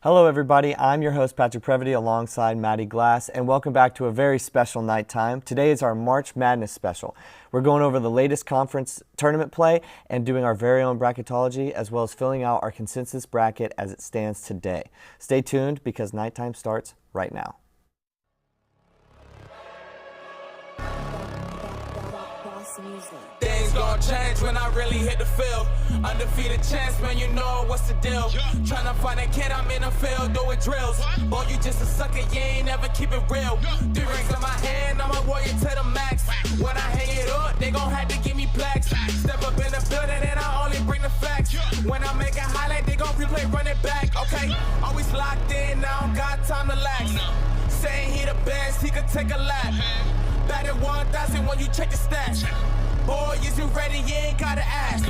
Hello everybody, I'm your host Patrick Previty alongside Maddie Glass, and welcome back to a very special nighttime. Today is our March Madness special. We're going over the latest conference tournament play and doing our very own bracketology, as well as filling out our consensus bracket as it stands today. Stay tuned because nighttime starts right now. Things gon' change when I really hit the field. Undefeated chance, man, you know what's the deal. Tryna find a kid, I'm in the field doing drills. Boy, you just a sucker, you ain't never keep it real. 3 rings in my hand, I'm a warrior to the max. When I hang it up, they gon' have to give me plaques. Step up in the building and I only bring the facts. When I make a highlight, they gon' replay, run it back. Okay, always locked in, now I don't got time to lax. Saying he the best, he could take a lap. Batted 1,000 when you check the stats. Boy, is you ready? You ain't gotta ask.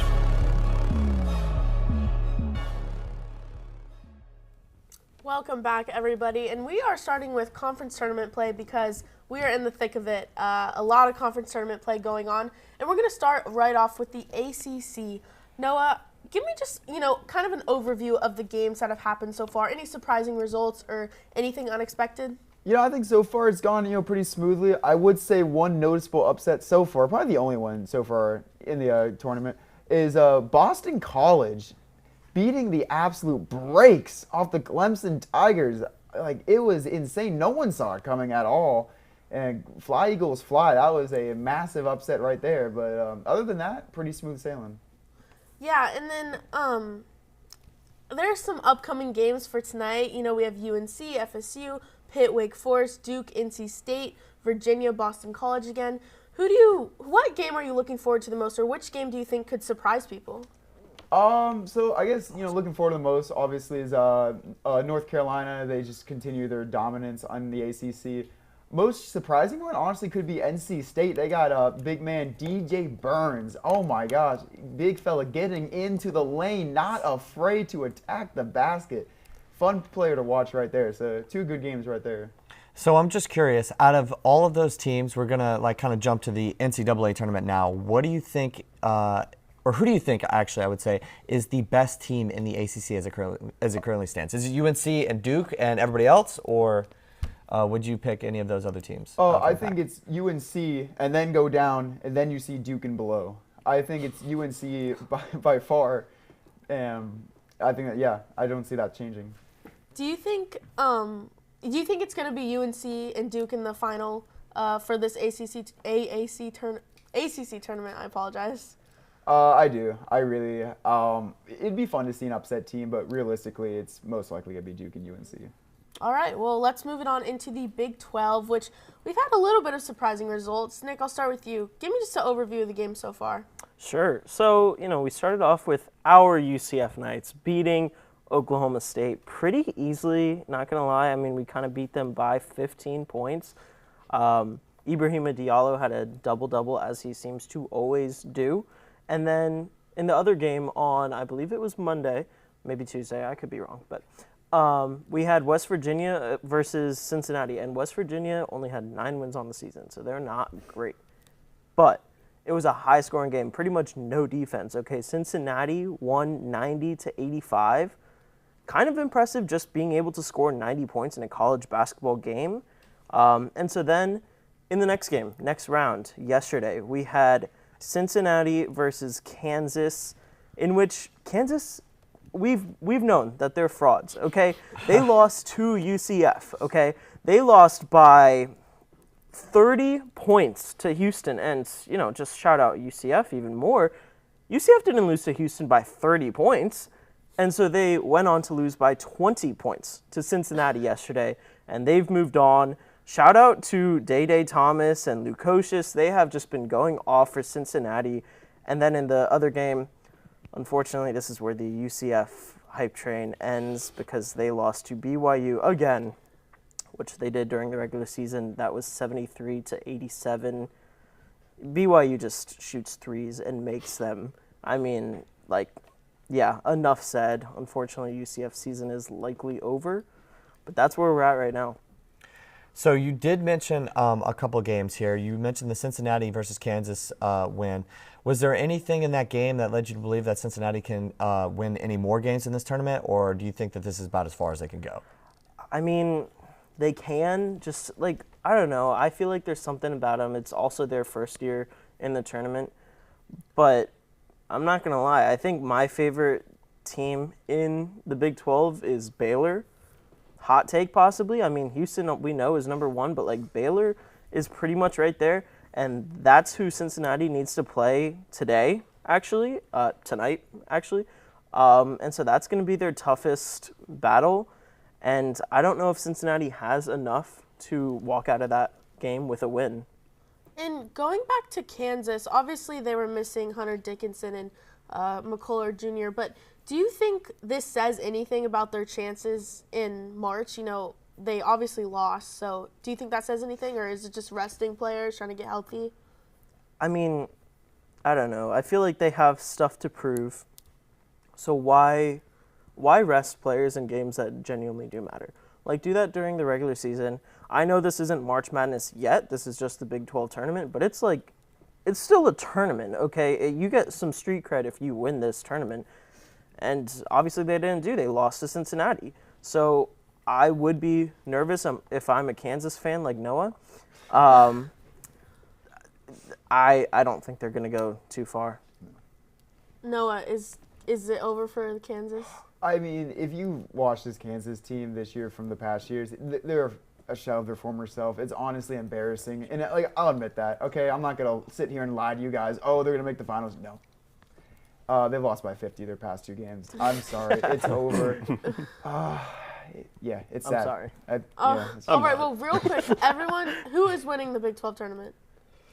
Welcome back, everybody, and we are starting with conference tournament play because we are in the thick of it. A lot of conference tournament play going on, and we're going to start right off with the ACC. Noah, give me just, kind of an overview of the games that have happened so far. Any surprising results or anything unexpected? I think so far it's gone, pretty smoothly. I would say one noticeable upset so far, probably the only one so far in the tournament, is Boston College beating the absolute brakes off the Clemson Tigers. Like, it was insane. No one saw it coming at all. And fly Eagles fly. That was a massive upset right there. But other than that, pretty smooth sailing. Yeah, and then there's some upcoming games for tonight. We have UNC, FSU, Pitt, Wake Forest, Duke, NC State, Virginia, Boston College again. What game are you looking forward to the most, or which game do you think could surprise people? So I guess, looking forward to the most, obviously, is North Carolina. They just continue their dominance on the ACC. Most surprising one, honestly, could be NC State. They got big man DJ Burns. Oh, my gosh. Big fella getting into the lane, not afraid to attack the basket. Fun player to watch right there. So 2 good games right there. So I'm just curious, out of all of those teams, we're going to kind of jump to the NCAA tournament now. What do you think, or who do you think, actually, I would say, is the best team in the ACC as it currently stands? Is it UNC and Duke and everybody else, or would you pick any of those other teams? Oh, I think it's UNC and then go down, and then you see Duke and below. I think it's UNC by far. I think that, I don't see that changing. Do you think it's going to be UNC and Duke in the final for this ACC tournament? I apologize. I do. I really. It'd be fun to see an upset team, but realistically, it's most likely going to be Duke and UNC. All right. Well, let's move it on into the Big 12, which we've had a little bit of surprising results. Nick, I'll start with you. Give me just an overview of the game so far. Sure. So, we started off with our UCF Knights beating Oklahoma State pretty easily, not going to lie. I mean, we kind of beat them by 15 points. Ibrahima Diallo had a double-double, as he seems to always do. And then in the other game on, I believe it was Monday, maybe Tuesday, I could be wrong, but we had West Virginia versus Cincinnati, and West Virginia only had 9 wins on the season, so they're not great. But it was a high-scoring game, pretty much no defense. Okay, Cincinnati won 90-85. Kind of impressive just being able to score 90 points in a college basketball game. And so then in the next round, yesterday, we had Cincinnati versus Kansas, in which Kansas, we've known that they're frauds, okay? They lost to UCF, okay? They lost by 30 points to Houston, and, just shout out UCF even more. UCF didn't lose to Houston by 30 points. And so they went on to lose by 20 points to Cincinnati yesterday, and they've moved on. Shout out to Day Thomas and Lukosius. They have just been going off for Cincinnati. And then in the other game, unfortunately, this is where the UCF hype train ends because they lost to BYU again, which they did during the regular season. That was 73-87. BYU just shoots threes and makes them. I mean, enough said. Unfortunately, UCF season is likely over, but that's where we're at right now. So you did mention a couple games here. You mentioned the Cincinnati versus Kansas win. Was there anything in that game that led you to believe that Cincinnati can win any more games in this tournament, or do you think that this is about as far as they can go? I mean, they can just I don't know. I feel like there's something about them. It's also their first year in the tournament, but I'm not gonna lie. I think my favorite team in the Big 12 is Baylor. Hot take, possibly. I mean, Houston we know is number one, but Baylor is pretty much right there, and that's who Cincinnati needs to play today. Tonight, actually, and so that's going to be their toughest battle. And I don't know if Cincinnati has enough to walk out of that game with a win. And going back to Kansas, obviously they were missing Hunter Dickinson and McCullough Jr., but do you think this says anything about their chances in March? They obviously lost, so do you think that says anything, or is it just resting players trying to get healthy? I mean, I don't know. I feel like they have stuff to prove. So why rest players in games that genuinely do matter? Do that during the regular season. I know this isn't March Madness yet. This is just the Big 12 tournament, but it's still a tournament, okay? You get some street cred if you win this tournament. And obviously they didn't do. They lost to Cincinnati. So I would be nervous if I'm a Kansas fan like Noah. I don't think they're going to go too far. Noah, is it over for Kansas? I mean, if you watch this Kansas team this year from the past years, they're a shell of their former self. It's honestly embarrassing. And I'll admit that. Okay, I'm not going to sit here and lie to you guys. Oh, they're going to make the finals. No. They've lost by 50 their past 2 games. I'm sorry. It's over. Yeah, it's sad. I'm sorry. All right, well, real quick, everyone, who is winning the Big 12 tournament?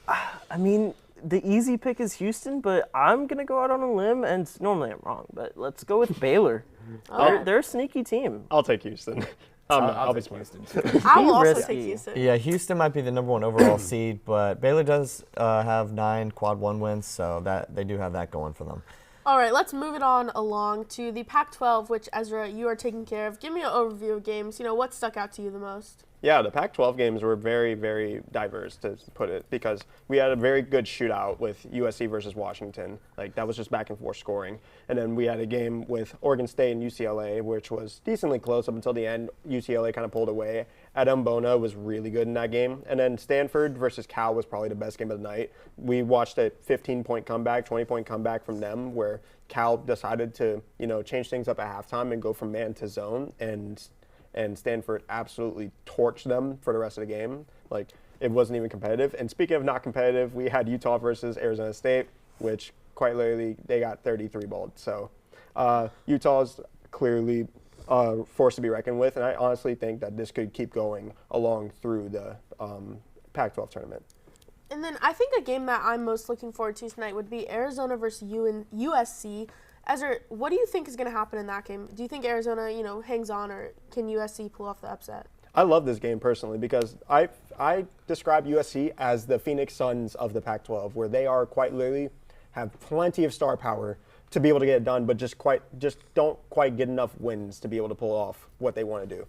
I mean, the easy pick is Houston, but I'm going to go out on a limb, and normally I'm wrong, but let's go with Baylor. They're a sneaky team. I'll take Houston. I'll be Houston. I will also risky. take Houston. Yeah, Houston might be the number 1 overall seed, but Baylor does have 9 quad 1 wins, so that they do have that going for them. All right, let's move it on along to the Pac-12, which, Ezra, you are taking care of. Give me an overview of games. What stuck out to you the most? Yeah, the Pac-12 games were very, very diverse, to put it, because we had a very good shootout with USC versus Washington. That was just back and forth scoring. And then we had a game with Oregon State and UCLA, which was decently close up until the end. UCLA kind of pulled away. Adam Bona was really good in that game. And then Stanford versus Cal was probably the best game of the night. We watched a 15-point comeback, 20-point comeback from them, where Cal decided to, change things up at halftime and go from man to zone, and Stanford absolutely torched them for the rest of the game. It wasn't even competitive. And speaking of not competitive, we had Utah versus Arizona State, which quite literally they got 33 balled. So Utah's clearly force to be reckoned with, and I honestly think that this could keep going along through the Pac-12 tournament. And then I think a game that I'm most looking forward to tonight would be Arizona versus USC. Ezra, what do you think is going to happen in that game? Do you think Arizona, hangs on, or can USC pull off the upset? I love this game personally because I describe USC as the Phoenix Suns of the Pac-12, where they are quite literally have plenty of star power to be able to get it done, but just don't quite get enough wins to be able to pull off what they want to do.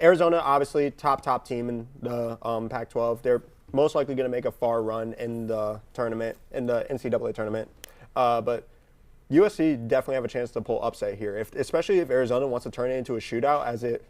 Arizona, obviously, top team in the Pac-12. They're most likely going to make a far run in the tournament, in the NCAA tournament. But USC definitely have a chance to pull upset here, especially if Arizona wants to turn it into a shootout,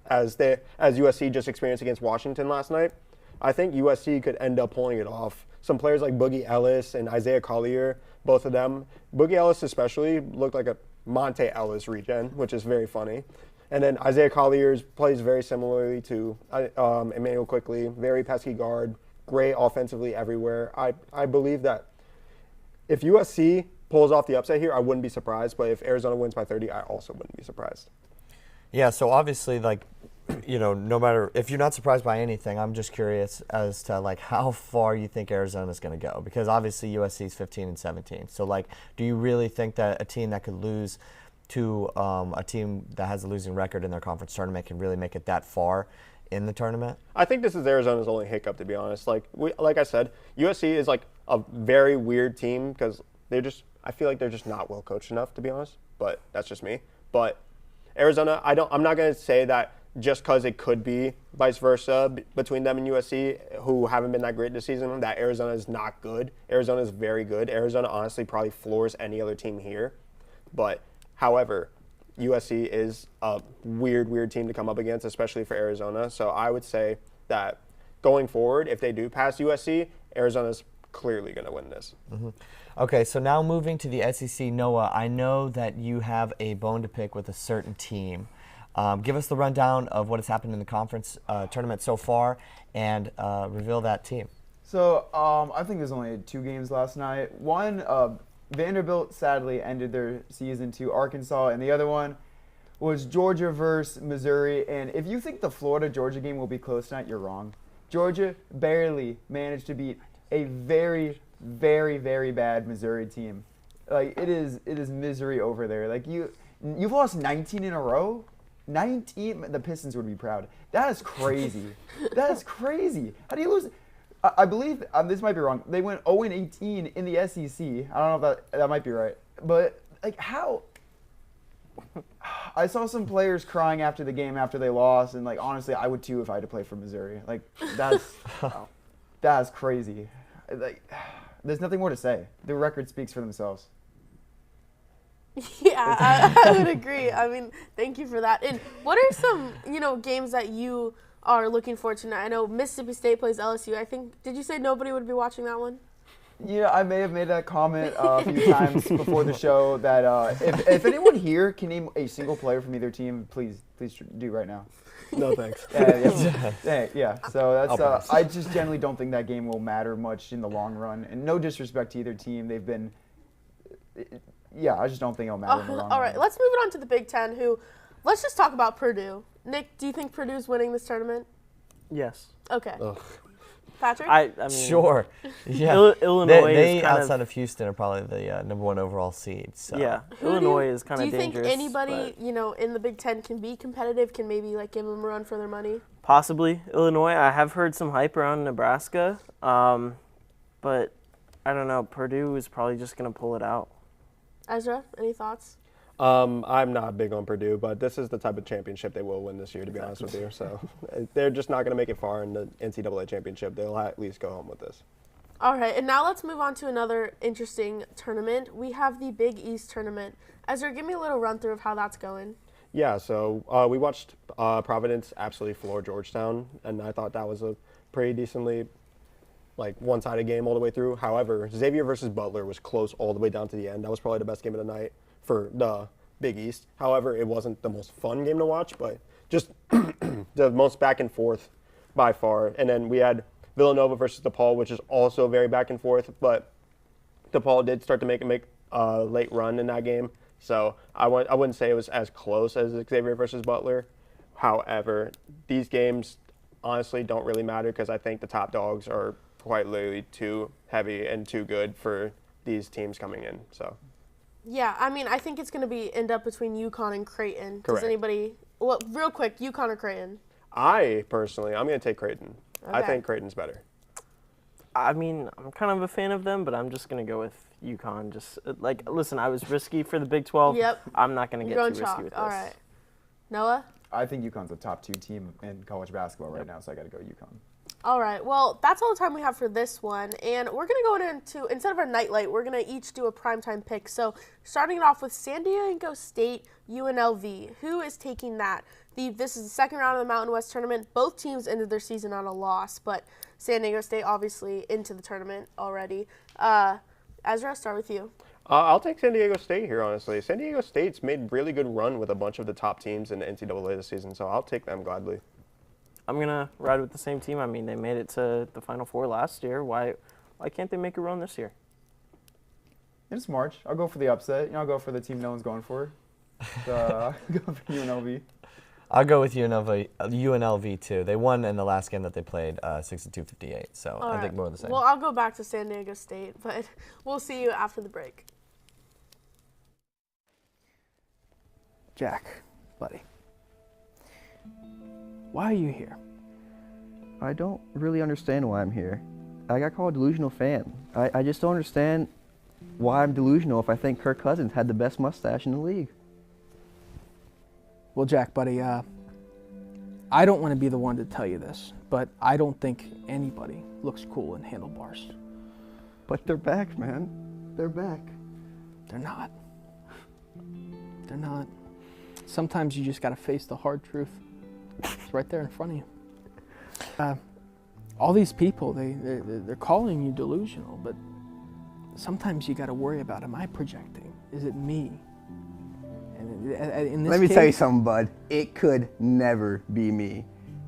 as USC just experienced against Washington last night. I think USC could end up pulling it off. Some players like Boogie Ellis and Isaiah Collier, both of them. Boogie Ellis especially looked like a Monte Ellis regen, which is very funny. And then Isaiah Collier plays very similarly to Emmanuel Quickly, very pesky guard, great offensively everywhere. I believe that if USC pulls off the upset here, I wouldn't be surprised. But if Arizona wins by 30, I also wouldn't be surprised. Yeah, so obviously, no matter if you're not surprised by anything, I'm just curious as to how far you think Arizona's going to go, because obviously USC is 15-17. So do you really think that a team that could lose to a team that has a losing record in their conference tournament can really make it that far in the tournament? I think this is Arizona's only hiccup, to be honest. Like I said, USC is a very weird team because I feel like they're just not well coached enough, to be honest. But that's just me. But Arizona, I'm not going to say that just because it could be vice versa between them and USC, who haven't been that great this season, that Arizona is not good. Arizona is very good. Arizona honestly probably floors any other team here. But, however, USC is a weird team to come up against, especially for Arizona. So I would say that going forward, if they do pass USC, Arizona's clearly going to win this. Okay, so now moving to the SEC, Noah, I know that you have a bone to pick with a certain team. Give us the rundown of what has happened in the conference tournament so far and reveal that team. So I think there's only 2 games last night. One, Vanderbilt sadly ended their season to Arkansas, and the other one was Georgia versus Missouri. And if you think the Florida-Georgia game will be close tonight, you're wrong. Georgia barely managed to beat a very, very, very bad Missouri team. Like it is misery over there. Like you've lost 19 in a row. 19. The Pistons would be proud. That is crazy. That is crazy. How do you lose? I believe this might be wrong. They went 0-18 in the SEC. I don't know if that might be right. But like how? I saw some players crying after the game after they lost, and like honestly, I would too if I had to play for Missouri. Like that's crazy. Like there's nothing more to say. The record speaks for themselves. Yeah, I would agree. I mean, thank you for that. And what are some, games that you are looking forward to tonight? I know Mississippi State plays LSU. I think, did you say nobody would be watching that one? Yeah, I may have made that comment a few times before the show that if anyone here can name a single player from either team, please do right now. No thanks. Yeah. So that's I just generally don't think that game will matter much in the long run. And no disrespect to either team, they've been. Yeah, I just don't think it'll matter in the long run. All right, let's move it on to the Big Ten. Let's just talk about Purdue. Nick, do you think Purdue's winning this tournament? Yes. Okay. Ugh. Patrick? I mean, Sure. Yeah. Illinois they is kind outside of Houston are probably the number 1 overall seed. So. Yeah, Illinois is kind Do of you think dangerous. anybody, in the Big Ten can be competitive, can maybe give them a run for their money? Possibly Illinois. I have heard some hype around Nebraska, but I don't know. Purdue is probably just going to pull it out. Ezra, any thoughts? I'm not big on Purdue, but this is the type of championship they will win this year, to be honest with you. So they're just not going to make it far in the NCAA championship. They'll at least go home with this. All right, and now let's move on to another interesting tournament. We have the Big East tournament. Ezra, give me a little run-through of how that's going. Yeah, so we watched Providence absolutely floor Georgetown, and I thought that was a pretty decently one-sided game all the way through. However, Xavier versus Butler was close all the way down to the end. That was probably the best game of the night for the Big East. However, it wasn't the most fun game to watch, but just the most back and forth by far. And then we had Villanova versus DePaul, which is also very back and forth, but DePaul did start to make a late run in that game. So I wouldn't say it was as close as Xavier versus Butler. However, these games honestly don't really matter because I think the top dogs are quite literally too heavy and too good for these teams coming in. So. Yeah, I mean, I think it's going to end up between UConn and Creighton. Correct. Does anybody, real quick, UConn or Creighton? I'm going to take Creighton. Okay. I think Creighton's better. I mean, I'm kind of a fan of them, but I'm just going to go with UConn. Just listen, I was risky for the Big 12. Yep. I'm not going to You're get too going risky with this. All right. Noah? I think UConn's a top 2 team in college basketball right now, so I got to go UConn. All right, well, that's all the time we have for this one. And we're going to go into, instead of our nightlight, we're going to each do a primetime pick. So starting it off with San Diego State, UNLV. Who is taking that? This is the second round of the Mountain West tournament. Both teams ended their season on a loss, but San Diego State obviously into the tournament already. Ezra, start with you. I'll take San Diego State here, honestly. San Diego State's made really good run with a bunch of the top teams in the NCAA this season, so I'll take them gladly. I'm going to ride with the same team. I mean, they made it to the Final Four last year. Why can't they make a run this year? It's March. I'll go for the upset. I'll go for the team no one's going for. So, I'll go for UNLV. I'll go with UNLV too. They won in the last game that they played, 62-58. So All I think right. more of the same. Well, I'll go back to San Diego State, but we'll see you after the break. Jack, buddy, why are you here? I don't really understand why I'm here. I got called a delusional fan. I just don't understand why I'm delusional if I think Kirk Cousins had the best mustache in the league. Well, Jack, buddy, I don't want to be the one to tell you this, but I don't think anybody looks cool in handlebars. But they're back, man. They're back. They're not. They're not. Sometimes you just got to face the hard truth. It's right there in front of you. All these people, they're calling you delusional, but sometimes you got to worry about, am I projecting? Is it me? And in this Let me case, tell you something, bud. It could never be me.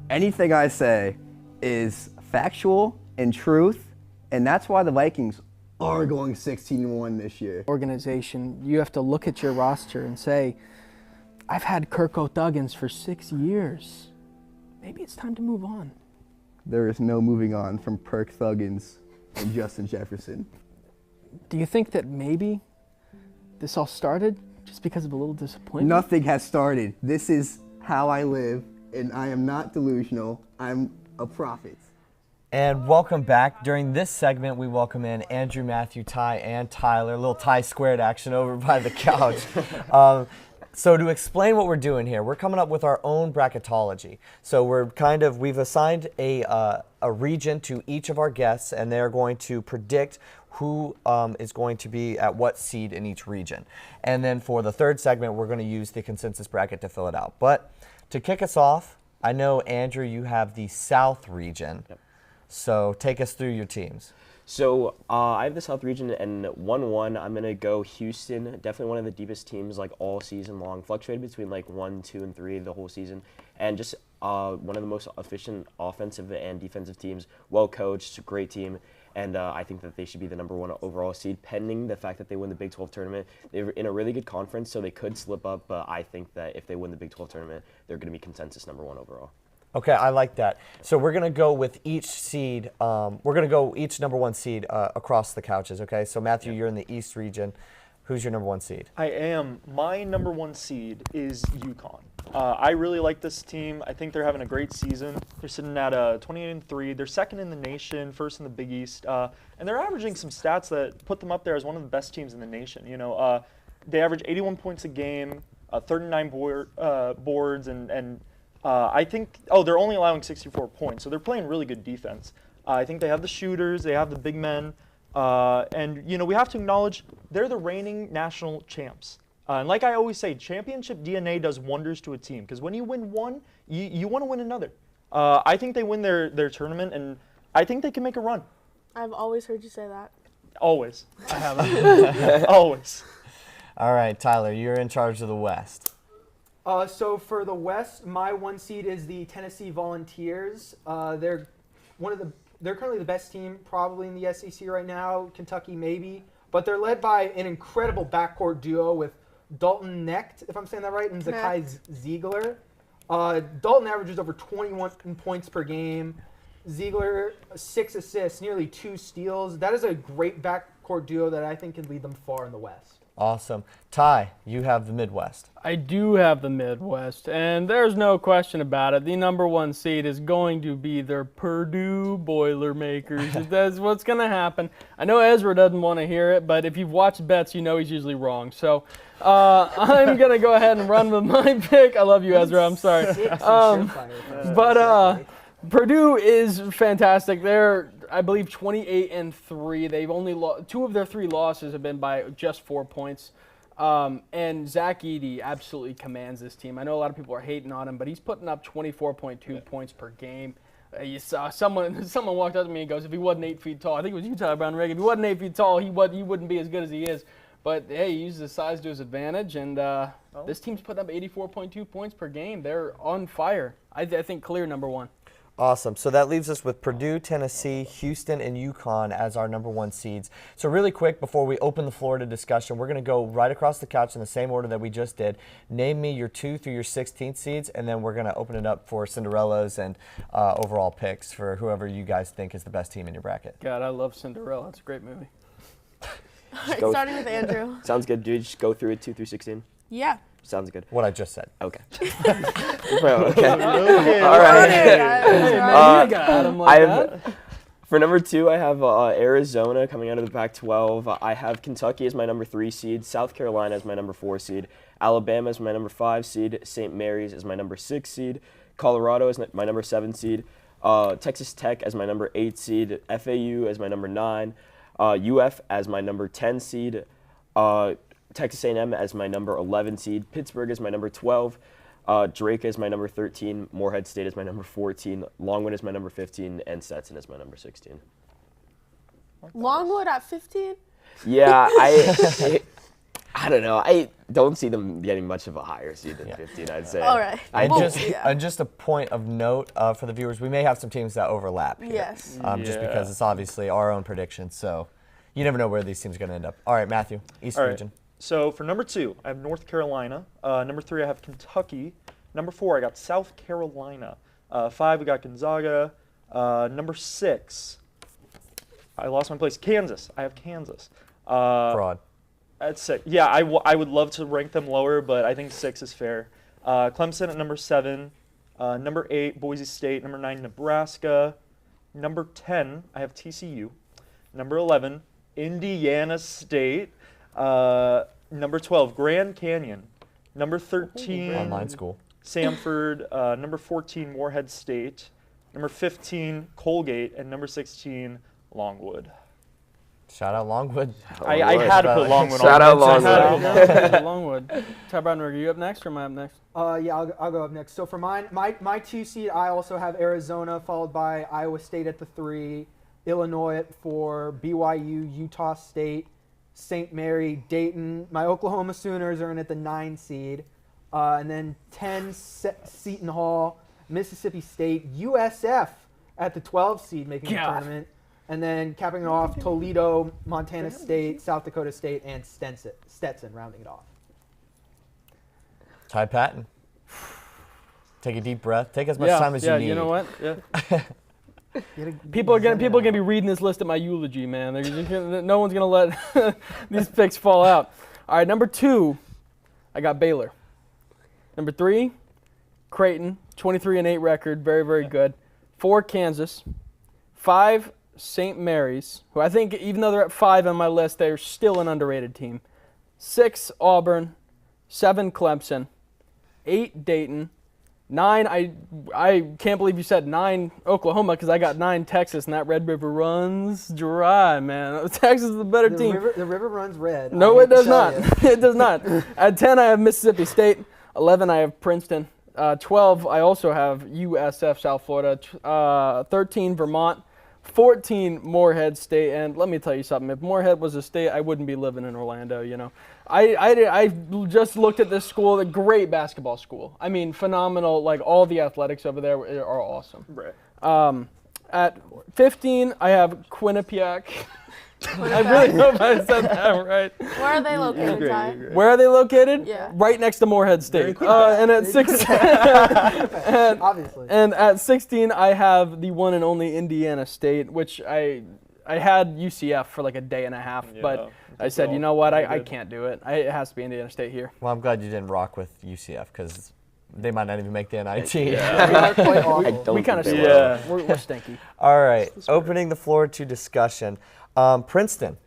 Anything I say is factual and truth, and that's why the Vikings are going 16-1 this year. organization, you have to look at your roster and say, I've had Kirk O'Thuggins for 6 years. Maybe it's time to move on. There is no moving on from Perk Thuggins and Justin Jefferson. Do you think that maybe this all started just because of a little disappointment? Nothing has started. This is how I live, and I am not delusional. I'm a prophet. And welcome back. During this segment, we welcome in Andrew, Matthew, Ty, and Tyler. A little Ty squared action over by the couch. So to explain what we're doing here, we're coming up with our own bracketology. So we've assigned a region to each of our guests, and they're going to predict who is going to be at what seed in each region. And then for the third segment, we're going to use the consensus bracket to fill it out. But to kick us off, I know, Andrew, you have the South region. Yep. So take us through your teams. So I have the South region, and 1-1, I'm going to go Houston. Definitely one of the deepest teams like all season long. Fluctuated between like 1, 2, and 3 the whole season. And just one of the most efficient offensive and defensive teams. Well coached, great team. And I think that they should be the #1 overall seed, pending the fact that they win the Big 12 tournament. They're in a really good conference, so they could slip up. But I think that if they win the Big 12 tournament, they're going to be consensus #1 overall. Okay, I like that. So we're going to go with each seed. We're going to go each #1 seed across the couches, okay? So, Matthew, you're in the East region. Who's your #1 seed? I am. My #1 seed is UConn. I really like this team. I think they're having a great season. They're sitting at 28-3. They're second in the nation, first in the Big East, and they're averaging some stats that put them up there as one of the best teams in the nation. You know, they average 81 points a game, 39 boards, and I think, they're only allowing 64 points, so they're playing really good defense. I think they have the shooters, they have the big men, and, you know, we have to acknowledge they're the reigning national champs. And like I always say, championship DNA does wonders to a team, because when you win one, you want to win another. I think they win their tournament, and I think they can make a run. I've always heard you say that. Always. I haven't. Always. All right, Tyler, you're in charge of the West. So for the West, my 1 seed is the Tennessee Volunteers. They're currently the best team probably in the SEC right now. Kentucky maybe, but they're led by an incredible backcourt duo with Dalton Knecht, if I'm saying that right, and Zakai Ziegler. Dalton averages over 21 points per game. Ziegler 6 assists, nearly 2 steals. That is a great backcourt duo that I think can lead them far in the West. Awesome. Ty, you have the Midwest. I do have the Midwest, and there's no question about it. The #1 seed is going to be the Purdue Boilermakers. That's what's going to happen. I know Ezra doesn't want to hear it, but if you've watched bets, you know he's usually wrong. So I'm going to go ahead and run with my pick. I love you, Ezra. I'm sorry. But Purdue is fantastic. They're, I believe, 28-3. They've only 2 of their 3 losses have been by just 4 points. And Zach Edey absolutely commands this team. I know a lot of people are hating on him, but he's putting up 24.2 points per game. You saw someone walked up to me and goes, if he wasn't 8 feet tall, I think it was you, Tyler Brown Rigg, if he wasn't 8 feet tall, he wouldn't be as good as he is. But, hey, he uses his size to his advantage, and this team's putting up 84.2 points per game. They're on fire. I think clear #1. Awesome. So that leaves us with Purdue, Tennessee, Houston, and UConn as our #1 seeds. So really quick, before we open the floor to discussion, we're going to go right across the couch in the same order that we just did. Name me your 2 through your 16th seeds, and then we're going to open it up for Cinderellas and overall picks for whoever you guys think is the best team in your bracket. God, I love Cinderella. It's a great movie. All right, starting with Andrew. Sounds good, dude. Just go through it 2 through 16. Yeah. Sounds good. What I just said. Okay. Okay. All right. For #2, I have Arizona coming out of the Pac-12. I have Kentucky as my #3 seed, South Carolina as my #4 seed, Alabama as my #5 seed, St. Mary's as my #6 seed, Colorado as my number 7 seed, Texas Tech as my number 8 seed, FAU as my number 9, UF as my number 10 seed, Texas A&M as my number 11 seed, Pittsburgh as my number 12, Drake as my number 13, Morehead State as my number 14, Longwood as my number 15, and Stetson as my number 16. Longwood at 15? Yeah, I don't know. I don't see them getting much of a higher seed than 15, I'd say. All right. Just a point of note for the viewers, we may have some teams that overlap here. Yes. Just because it's obviously our own prediction, so you never know where these teams are going to end up. All right, Matthew, East All right. region. So for number 2, I have North Carolina. Number 3, I have Kentucky. Number 4, I got South Carolina. 5, we got Gonzaga. Number 6, I lost my place. Kansas. I have Kansas. Fraud. At 6. Yeah, I would love to rank them lower, but I think 6 is fair. Clemson at number 7. Number 8, Boise State. Number 9, Nebraska. Number 10, I have TCU. Number 11, Indiana State. Number 12, Grand Canyon. Number 13, Online school. Samford. Number 14, Morehead State. Number 15, Colgate. And number 16, Longwood. Shout out Longwood. I had to put Longwood on. Shout out Longwood. Longwood. Ty Brown, are you up next or am I up next? Yeah, I'll go up next. So for mine, my 2 seed, I also have Arizona, followed by Iowa State at the 3, Illinois at 4, BYU, Utah State, St. Mary, Dayton. My Oklahoma Sooners are in at the 9 seed. And then 10, Seton Hall, Mississippi State, USF at the 12 seed making the tournament. And then capping it off, Toledo, Montana State, South Dakota State, and Stetson rounding it off. Ty Patton. Take a deep breath. Take as much time as you need. You know what? Yeah. People are gonna be reading this list at my eulogy, man. No one's gonna let these picks fall out. All right, number 2, I got Baylor. Number 3, Creighton, 23-8 record, very, very good. 4, Kansas. 5, St. Mary's, who I think even though they're at 5 on my list, they're still an underrated team. 6, Auburn. 7, Clemson. 8, Dayton. 9, I can't believe you said 9, Oklahoma, because I got 9, Texas, and that Red River runs dry, man. Texas is the better team. The river runs red. No, it does not. It does not. At 10, I have Mississippi State. 11, I have Princeton. 12, I also have USF, South Florida. 13, Vermont. 14, Morehead State, and let me tell you something. If Morehead was a state, I wouldn't be living in Orlando. You know, I just looked at this school, a great basketball school. I mean, phenomenal. Like all the athletics over there are awesome. Right. At 15, I have Quinnipiac. I really hope I said that right. Where are they located, Ty? Where are they located? Yeah. Right next to Morehead State. And at 16, Obviously. And at 16, I have the one and only Indiana State, which I had UCF for like a day and a half, but I said, you know what, I can't do it. It has to be Indiana State here. Well, I'm glad you didn't rock with UCF because they might not even make the NIT. We kind of suck. Yeah. We're stinky. All right, opening the floor to discussion. Princeton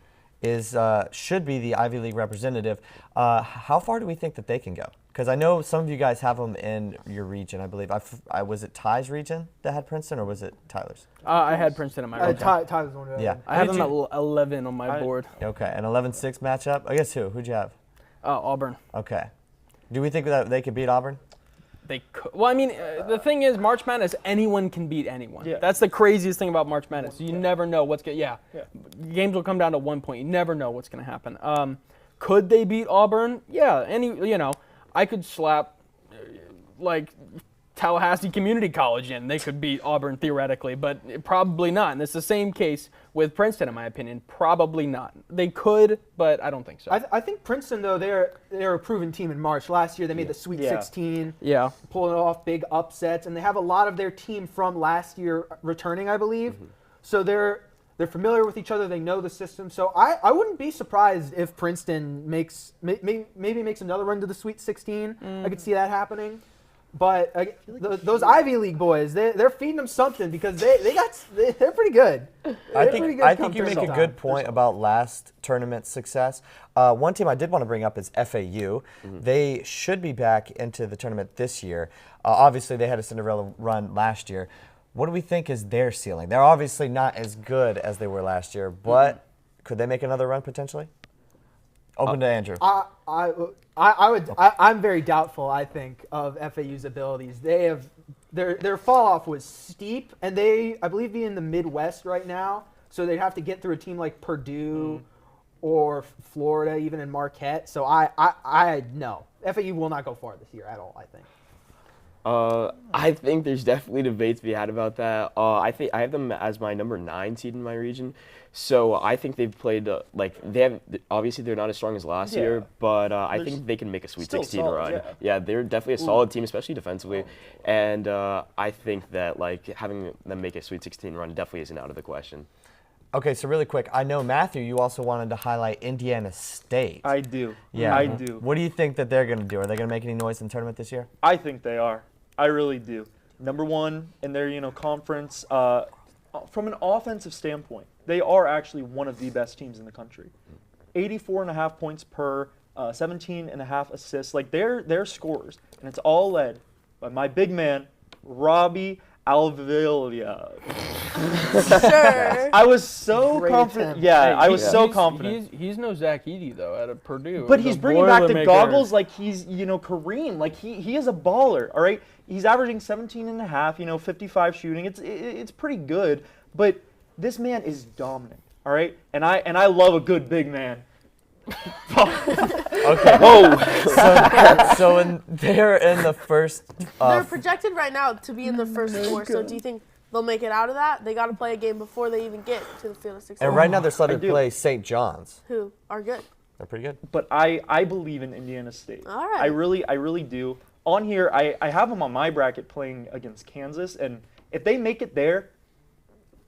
should be the Ivy League representative. How far do we think that they can go? Because I know some of you guys have them in your region, I believe. Was it Ty's region that had Princeton, or was it Tyler's? I had Princeton in my region. Ty was one of Yeah. I have them at 11 on my board. Okay, an 11-6 matchup. I guess who'd you have? Auburn. Okay. Do we think that they could beat Auburn? They could. Well, I mean, the thing is, March Madness, anyone can beat anyone. Yeah. That's the craziest thing about March Madness. You never know what's going to, games will come down to 1 point. You never know what's going to happen. Could they beat Auburn? Yeah, I could slap, like, Tallahassee Community College in. They could beat Auburn theoretically, but probably not. And it's the same case with Princeton, in my opinion. Probably not. They could, but I don't think so. I think Princeton, though, they're a proven team in March. Last year they made the Sweet 16. Yeah. Pulling off big upsets, and they have a lot of their team from last year returning, I believe. Mm-hmm. So they're familiar with each other. They know the system. So I wouldn't be surprised if Princeton maybe makes another run to the Sweet 16. I could see that happening. But those Ivy League boys, they're feeding them something because they're pretty good. I think you make a good point about last tournament success. One team I did want to bring up is FAU. They should be back into the tournament this year. Obviously, they had a Cinderella run last year. What do we think is their ceiling? They're obviously not as good as they were last year, but could they make another run potentially? Open to Andrew. I'm very doubtful. I think of FAU's abilities. They have their fall off was steep, and I believe be in the Midwest right now. So they'd have to get through a team like Purdue or Florida, even in Marquette. So I no, FAU will not go far this year at all. I think. I think there's definitely debates to be had about that. I think I have them as my number 9 seed in my region, so I think they've played obviously they're not as strong as last year, but I think they can make a Sweet 16 solid, run. Yeah, they're definitely a solid team, especially defensively, and I think that having them make a Sweet 16 run definitely isn't out of the question. Okay, so really quick, I know, Matthew, you also wanted to highlight Indiana State. I do. Yeah. I do. What do you think that they're going to do? Are they going to make any noise in the tournament this year? I think they are. I really do. Number one in their conference, from an offensive standpoint, they are actually one of the best teams in the country. 84.5 points per, 17.5 assists. They're scorers, and it's all led by my big man, Robbie Alvilia. Sure. I was so confident. attempt. Yeah, I was so confident. He's no Zach Edey though at Purdue. But he's bringing back the goggles like he's, Kareem. Like he is a baller, all right? He's averaging 17.5, 55 shooting. It's pretty good, but this man is dominant, all right? And I love a good big man. Okay. So they're in the first. They're projected right now to be in the first 4. So do you think they'll make it out of that? They got to play a game before they even get to the field of 16. And right now they're slated to do. play St. John's. Who are good? They're pretty good. But I believe in Indiana State. All right. I really do. On here, I have them on my bracket playing against Kansas, and if they make it there,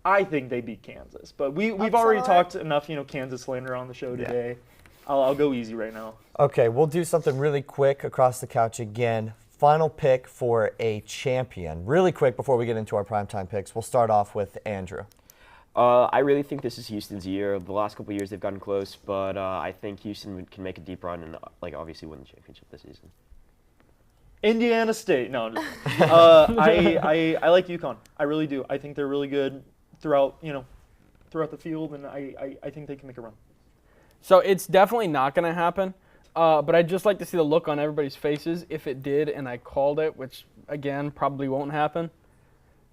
I think they beat Kansas. But we've already talked enough, Kansas slander on the show today. I'll go easy right now. Okay, we'll do something really quick across the couch again. Final pick for a champion. Really quick before we get into our primetime picks, we'll start off with Andrew. I really think this is Houston's year. The last couple of years they've gotten close, but I think Houston can make a deep run and obviously win the championship this season. Indiana State. No, I like UConn. I really do. I think they're really good throughout the field, and I think they can make a run. So it's definitely not going to happen, but I'd just like to see the look on everybody's faces if it did, and I called it, which, again, probably won't happen.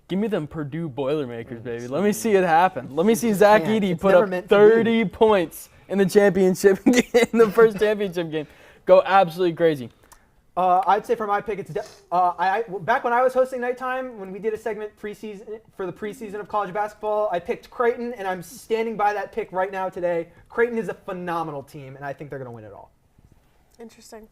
Give me them Purdue Boilermakers, baby. Let me see it happen. Let me see Zach Edey put up 30 points in the championship game, in the first championship game. Go absolutely crazy. I'd say for my pick, it's back when I was hosting Nighttime, when we did a segment preseason for the preseason of college basketball, I picked Creighton, and I'm standing by that pick right now today. Creighton is a phenomenal team, and I think they're going to win it all. Interesting.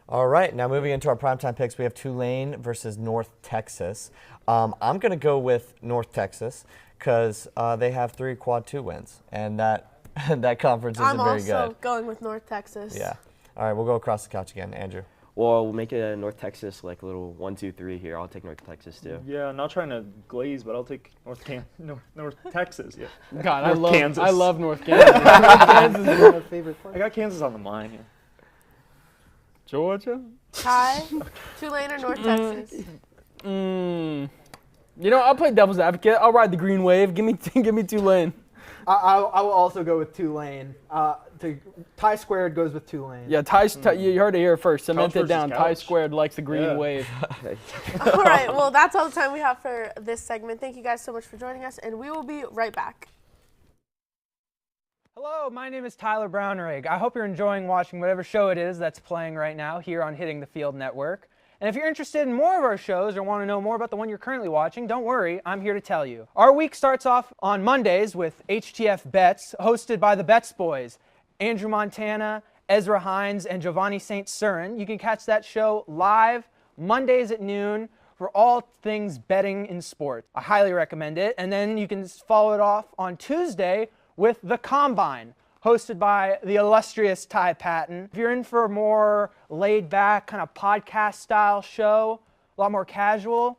All right, now moving into our primetime picks, we have Tulane versus North Texas. I'm going to go with North Texas because they have 3 quad 2 wins, and that conference isn't very good. I'm also going with North Texas. Yeah. All right, we'll go across the couch again. Andrew. Well, we'll make it a North Texas, like a little 1, 2, 3 here. I'll take North Texas too. Yeah, I'm not trying to glaze, but I'll take North Texas. Yeah. God, Kansas. I love North Kansas. North Kansas is one of my favorite places. I got Kansas on the mind. Yeah. Georgia? Ty, Tulane or North Texas? I'll play devil's advocate. I'll ride the green wave. Give me Tulane. I will also go with Tulane. Ty Squared goes with Tulane. Yeah, you heard it here first. Cement it down. Ty Squared likes the green wave. All right, well, that's all the time we have for this segment. Thank you guys so much for joining us, and we will be right back. Hello, my name is Tyler Brownrigg. I hope you're enjoying watching whatever show it is that's playing right now here on Hitting the Field Network. And if you're interested in more of our shows or want to know more about the one you're currently watching, don't worry, I'm here to tell you. Our week starts off on Mondays with HTF Bets, hosted by the Bets Boys, Andrew Montana, Ezra Hines, and Giovanni St. Cyrin. You can catch that show live Mondays at noon for all things betting in sports. I highly recommend it. And then you can follow it off on Tuesday with The Combine, hosted by the illustrious Ty Patton. If you're in for a more laid-back kind of podcast-style show, a lot more casual,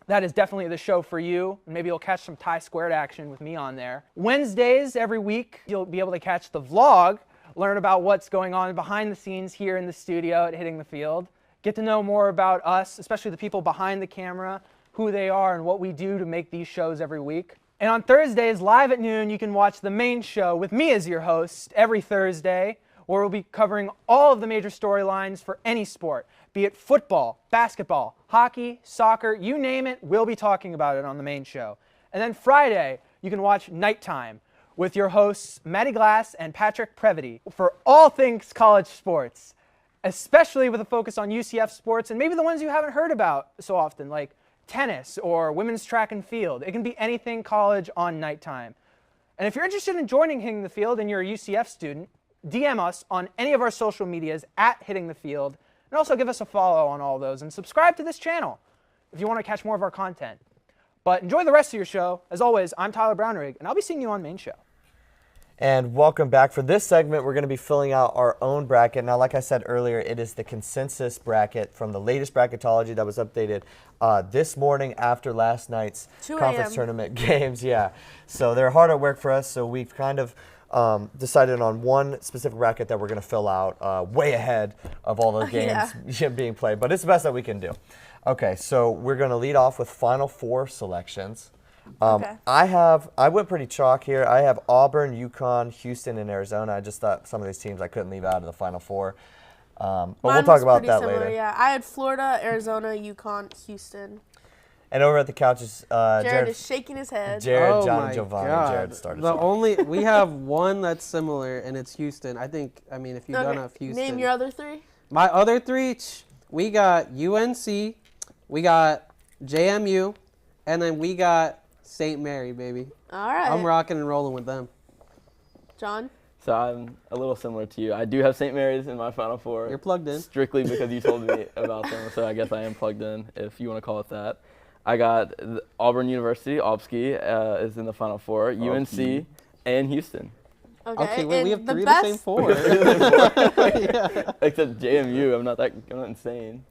that is definitely the show for you. Maybe you'll catch some tie squared action with me on there. Wednesdays every week, you'll be able to catch the vlog, learn about what's going on behind the scenes here in the studio at Hitting the Field. Get to know more about us, especially the people behind the camera, who they are and what we do to make these shows every week. And on Thursdays, live at noon, you can watch the main show with me as your host every Thursday, where we'll be covering all of the major storylines for any sport, be it football, basketball, hockey, soccer, you name it, we'll be talking about it on the main show. And then Friday, you can watch Nighttime with your hosts, Maddie Glass and Patrick Previty, for all things college sports, especially with a focus on UCF sports and maybe the ones you haven't heard about so often, like tennis or women's track and field. It can be anything college on Nighttime. And if you're interested in joining Hitting the Field and you're a UCF student, DM us on any of our social medias at Hitting the Field, and also give us a follow on all those, and subscribe to this channel if you want to catch more of our content. But enjoy the rest of your show. As always, I'm Tyler Brownrigg, and I'll be seeing you on Main Show. And welcome back. For this segment, we're going to be filling out our own bracket. Now, like I said earlier, it is the consensus bracket from the latest bracketology that was updated this morning after last night's 2 conference a.m. tournament games. Yeah, so they're hard at work for us, so we've kind of decided on one specific bracket that we're going to fill out way ahead of all the games being played. But it's the best that we can do. Okay, so we're going to lead off with Final Four selections. Okay. I went pretty chalk here. I have Auburn, UConn, Houston, and Arizona. I just thought some of these teams I couldn't leave out of the Final Four. But we'll talk about that later. Yeah, I had Florida, Arizona, UConn, Houston. And over at the couches, Jared is shaking his head. Jared, John, and Giovanni. Jared started. We have one that's similar, and it's Houston. I mean, if you don't have Houston. Name your other three. My other three, we got UNC, we got JMU, and then we got St. Mary, baby. All right. I'm rocking and rolling with them. John? So I'm a little similar to you. I do have St. Mary's in my Final Four. You're plugged in. Strictly because you told me about them, so I guess I am plugged in, if you want to call it that. I got Auburn University, Opsky, is in the Final Four, UNC, and Houston. Okay, wait, we have the three of best, the same four. Yeah. Except JMU, I'm not insane.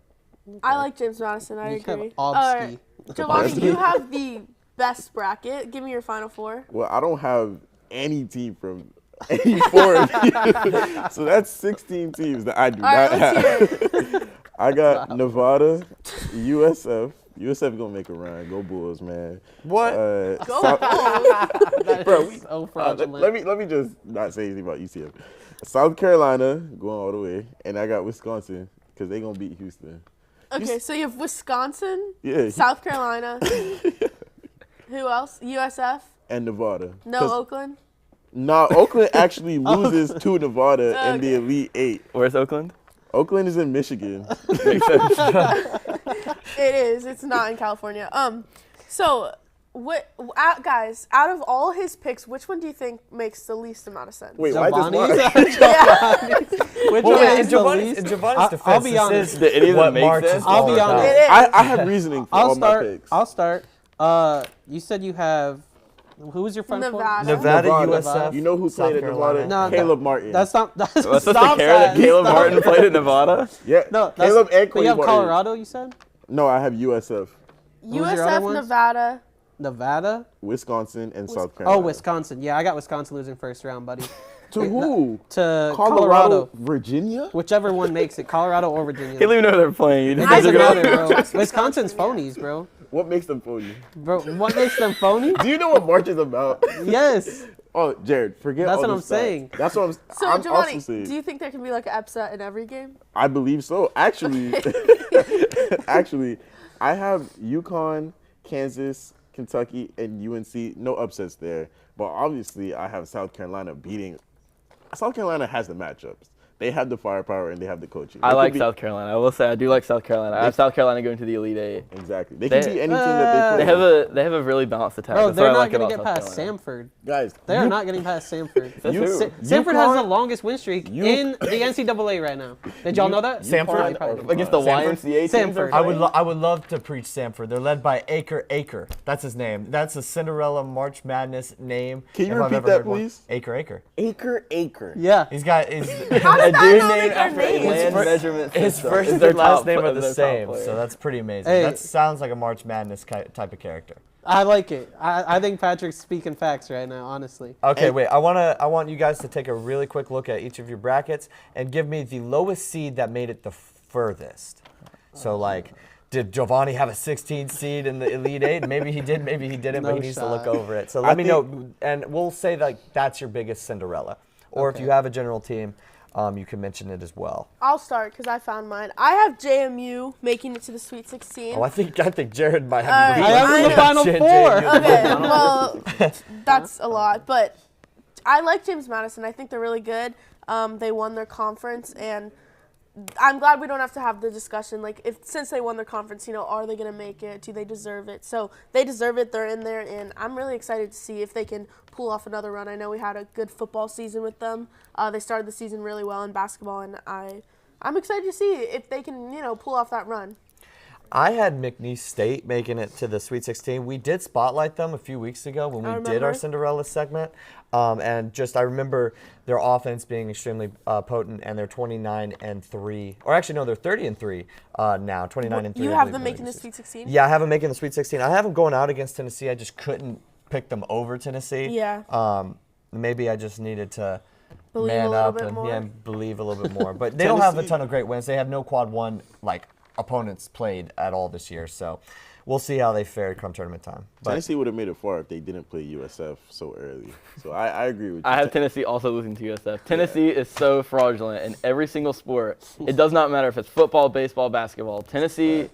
I like James Madison, I You have agree. Obsky. Giovanni, you have the best bracket. Give me your Final Four. Well, I don't have any team from any four of you. So that's 16 teams that I do not have. I got Nevada, USF. USF gonna make a run. Go Bulls, man. What? Go Bulls. Bro, so fraudulent. let me just not say anything about UCF. South Carolina going all the way, and I got Wisconsin because they gonna beat Houston. Okay, so you have Wisconsin, Yeah. South Carolina. Who else? USF? And Nevada. No Oakland? Nah, Oakland actually loses to Nevada in the Elite Eight. Where's Oakland? Oakland is in Michigan. Makes sense. It is. It's not in California. So, guys, out of all his picks, which one do you think makes the least amount of sense? Wait, why just one? Which one is the Giovanni's least? defense, I'll be honest. Did any of them make March sense? is I'll be all about. honest. It is. I have reasoning for all my picks. I'll start. You said you have. Who was your front four? Nevada. USF. You know who South played at Nevada? No, Caleb Martin. That's not. That's supposed to stop care that Caleb Stop Martin that. played at Nevada? Yeah, No, Caleb and but you Cody have Martin. Colorado. You said No, I have USF, was your other USF, ones? Nevada. Nevada. Wisconsin, and South Carolina. Oh, Wisconsin. Yeah, I got Wisconsin losing first round, buddy. To who? To Colorado, Virginia? Whichever one makes it, Colorado or Virginia. He don't even know who they're playing. It doesn't matter, bro. Wisconsin's phonies, bro. What makes them phony? Bro, what makes them phony? Do you know what March is about? Yes. Oh, Jared, forget That's all what the I'm stats. saying. That's what So, I'm Giovanni, also saying. do you think there can be like an upset in every game? I believe so. Actually, I have UConn, Kansas, Kentucky, and UNC. No upsets there. But obviously, I have South Carolina beating. South Carolina has the matchups. They have the firepower and they have the coaching. I like South Carolina. I will say I do like South Carolina. I have South Carolina going to the Elite Eight. Exactly. They can beat any team that They they play. have a really balanced attack. Bro, That's they're what I not like going to about get South past Carolina. Samford. Guys, They are not getting past Samford. That's who? Samford has the longest win streak in the NCAA right now. Did y'all know that? Samford? Against the YMCA teams. Samford. I would love to preach Samford. They're led by Aker. That's his name. That's a Cinderella March Madness name. Can you if I've repeat ever that, heard one. please? Aker. Acre. Yeah. He's got. How does I do not named make our after a names? land measurement His system. first Is and their last top- name are is the their top same, player. so that's pretty amazing. Hey. That sounds like a March Madness type of character. I like it. I think Patrick's speaking facts right now, honestly. Okay, wait. I want you guys to take a really quick look at each of your brackets and give me the lowest seed that made it the furthest. So like, did Giovanni have a 16 seed in the Elite Eight? Maybe he did, maybe he didn't, but No he needs to look shot. over it. So let me know, and we'll say like that's your biggest Cinderella. Or if Okay. you have a general team, you can mention it as well. I'll start because I found mine. I have JMU making it to the Sweet 16. Oh, I think Jared might have. All you right. beat I have by in the one. Final Four. Okay, well, that's a lot, but I like James Madison. I think they're really good. They won their conference, and I'm glad we don't have to have the discussion. Like, since they won their conference, are they going to make it? Do they deserve it? So they deserve it. They're in there, and I'm really excited to see if they can pull off another run. I know we had a good football season with them. They started the season really well in basketball, and I'm excited to see if they can, pull off that run. I had McNeese State making it to the Sweet 16. We did spotlight them a few weeks ago when we did our Cinderella segment. And I remember their offense being extremely potent, and they're 29-3. Or actually, no, they're 30-3 now, 29-3. You have them making the Sweet 16? Yeah, I have them making the Sweet 16. I have them going out against Tennessee. I just couldn't pick them over Tennessee. Yeah. Maybe I just needed to Believe a man little up bit and more. believe a little bit more. But they don't have a ton of great wins. They have no quad one opponents played at all this year. So we'll see how they fare come tournament time. But Tennessee would have made it far if they didn't play USF so early. So I agree with you. I have Tennessee also losing to USF. Tennessee is so fraudulent in every single sport. It does not matter if it's football, baseball, basketball. Tennessee,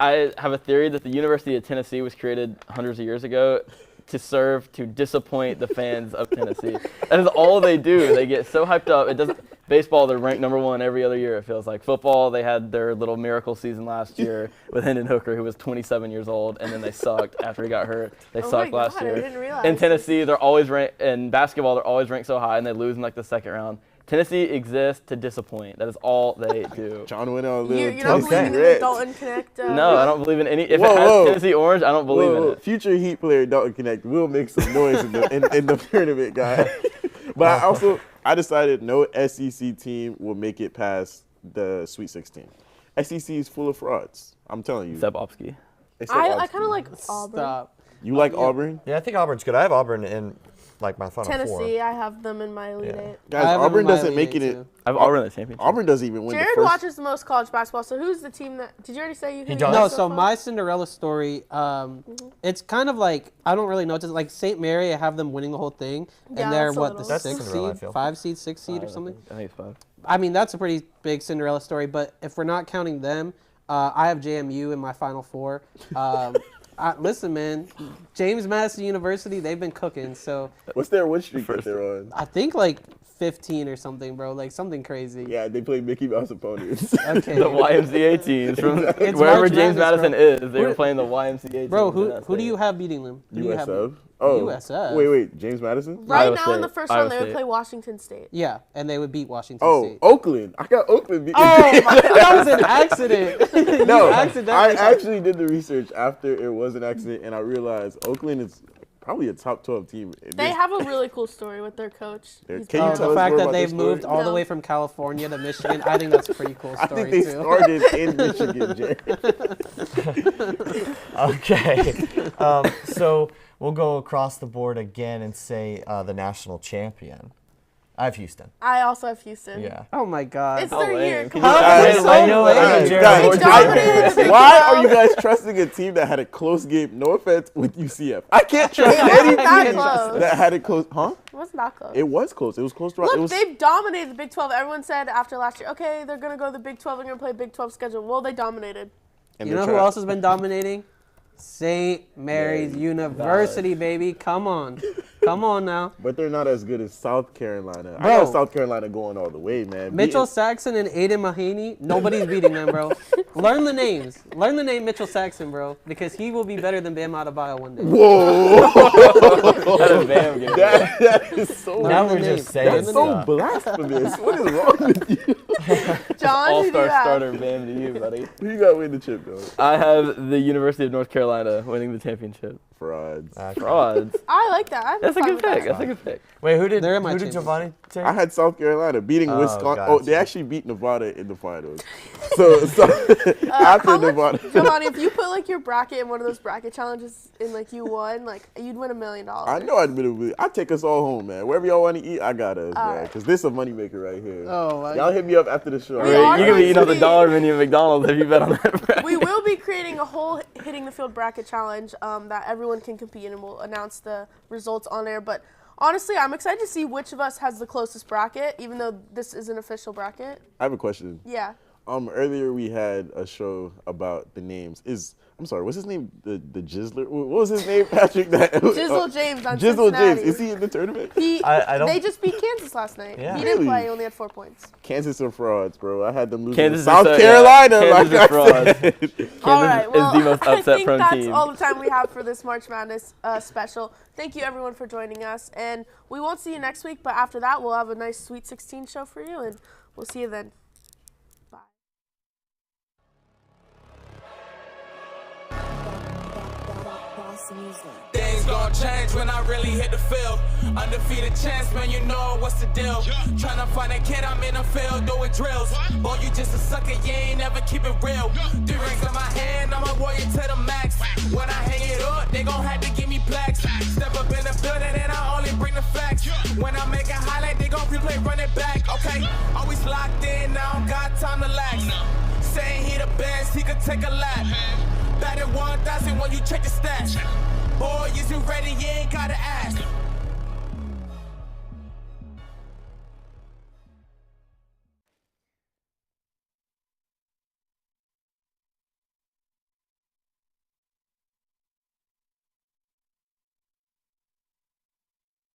I have a theory that the University of Tennessee was created hundreds of years ago to serve to disappoint the fans of Tennessee. That is all they do. They get so hyped up. It doesn't. Baseball, they're ranked number one every other year, it feels like. Football, they had their little miracle season last year with Hendon Hooker, who was 27 years old, and then they sucked after he got hurt. They sucked last year. I didn't realize. In Tennessee, they're always ranked, in basketball, they're always ranked so high, and they lose in the second round. Tennessee exists to disappoint. That is all they do. John went on a little You're not believing in the Dalton Connect? No, I don't believe in any. If it has Tennessee orange, I don't believe in it. Future Heat player Dalton Connect will make some noise in the tournament, guys. But I decided no SEC team will make it past the Sweet 16. SEC is full of frauds. I'm telling you. Except Opsky. I kind of like Auburn. Stop. You like Auburn? yeah, I think Auburn's good. I have Auburn in my Final Four. Tennessee, I have them in my Elite Eight. Guys, Auburn doesn't make it. I have Auburn in the championship. Auburn doesn't even win Jared the first. watches the most college basketball, so who's the team that... Did you already say you... He does. No, so my Cinderella story, it's kind of like, I don't really know. It's like St. Mary, I have them winning the whole thing. Yeah, And they're, that's a what, the little- That's 6th Cinderella, I seed? feel. 5 seed, 6 seed or something? I think it's 5. I mean, that's a pretty big Cinderella story, but if we're not counting them, I have JMU in my Final Four. Listen, man, James Madison University, they've been cooking, so What's their win streak that they're on? I think like 15 or something, bro, like something crazy. Yeah, they play Mickey Mouse opponents. Okay. The YMCA teams from It's wherever March James Madness, Madison bro. is. They were playing the YMCA teams. Bro, in that who do you stadium. have beating them? Who do you have USF. Oh, USF. Wait, James Madison? Right Iowa now in the State. first Iowa round, they would State. play Washington State. Yeah, and they would beat Washington Oh, State. Oakland. I got Oakland beat. Oh, my, that was an accident. No, You I accidentally- actually did the research after it was an accident, and I realized Oakland is probably a top 12 team. They have a really cool story with their coach. Can He's you bad. tell The us fact more that about they've their story? moved all the No. way from California to Michigan, I think that's a pretty cool I story think they too. started in Michigan, Jared. Okay. So we'll go across the board again and say the national champion. I have Houston. I also have Houston. Yeah. Oh my God. It's their year. lame. Come Can you- on. I know Guys, Jared. guys, They dominated the Big why 12. are you guys trusting a team that had a close game, no offense, with UCF? I can't trust It wasn't any that team close. that had it close. Huh? It wasn't that close. It was close. It was close to Look, it was, they've dominated the Big 12. Everyone said after last year, okay, they're going to go to the Big 12. They're going to play a Big 12 schedule. Well, they dominated. and You they're know who trash. else has been dominating? St. Mary's University, baby. Come on. Come on now. But they're not as good as South Carolina. I Bro. got South Carolina going all the way, man. Mitchell Saxon and Aiden Mahaney, nobody's beating them, bro. Learn the names. Learn the name Mitchell Saxon, bro, because he will be better than Bam Adebayo one day. Whoa! That is Bam game. that is so. Now the we're name. just saying That's so stuff. blasphemous. What is wrong with you? John, who do All-star you have? starter Bam to you, buddy. Who you got win the chip, though? I have the University of North Carolina winning the championship. Frauds. Okay. Frauds. I like that. I'm That's a fine good with that. pick. That's a good pick. Wait, who did They're in my Giovanni I had South Carolina beating Wisconsin. gotcha. Oh, they actually beat Nevada in the finals. So after Nevada. Giovanni, if you put like your bracket in one of those bracket challenges and like you won, like you'd win $1 million. I know I'd win. I'd take us all home, man. Wherever y'all want to eat, I got us, man. Because this is a moneymaker right here. Oh, my Y'all hit me up after the show. We are You can be eating going off to the dollar menu at McDonald's if you bet on that bracket. We will be creating a whole hitting the field bracket challenge that everyone can compete in, and we'll announce the results on air. But honestly, I'm excited to see which of us has the closest bracket, even though this is an official bracket. I have a question. Yeah. Earlier we had a show about the names. I'm sorry, what's his name? The Jizzler? What was his name, Patrick? Jizzle James on Jizzle Cincinnati. James. Is he in the tournament? I don't. They just beat Kansas last night. Yeah. He didn't Really? play. He only had 4 points. Kansas are frauds, bro. I had them losing Kansas to is South so- Carolina. yeah, Kansas like is frauds. I said. All Kansas right, well, is the most I think upset-prone that's team. all the time we have for this March Madness special. Thank you, everyone, for joining us. And we won't see you next week, but after that, we'll have a nice Sweet 16 show for you, and we'll see you then. Bye. Things gon' change when I really hit the field. Undefeated champs, man, you know what's the deal. Tryna find a kid, I'm in the field doing drills. Boy, you just a sucker, you ain't never keep it real. 3 rings in my hand, I'm a warrior to the max. When I hang it up, they gon' have to give me plaques. Step up in the building and I only bring the facts. When I make a highlight, they gon' replay, run it back. Okay, always locked in, now I don't got time to lax. Saying he the best, he could take a lap. Batted 1,000 when you check the stats. Boy, is you ready? You ain't gotta ask.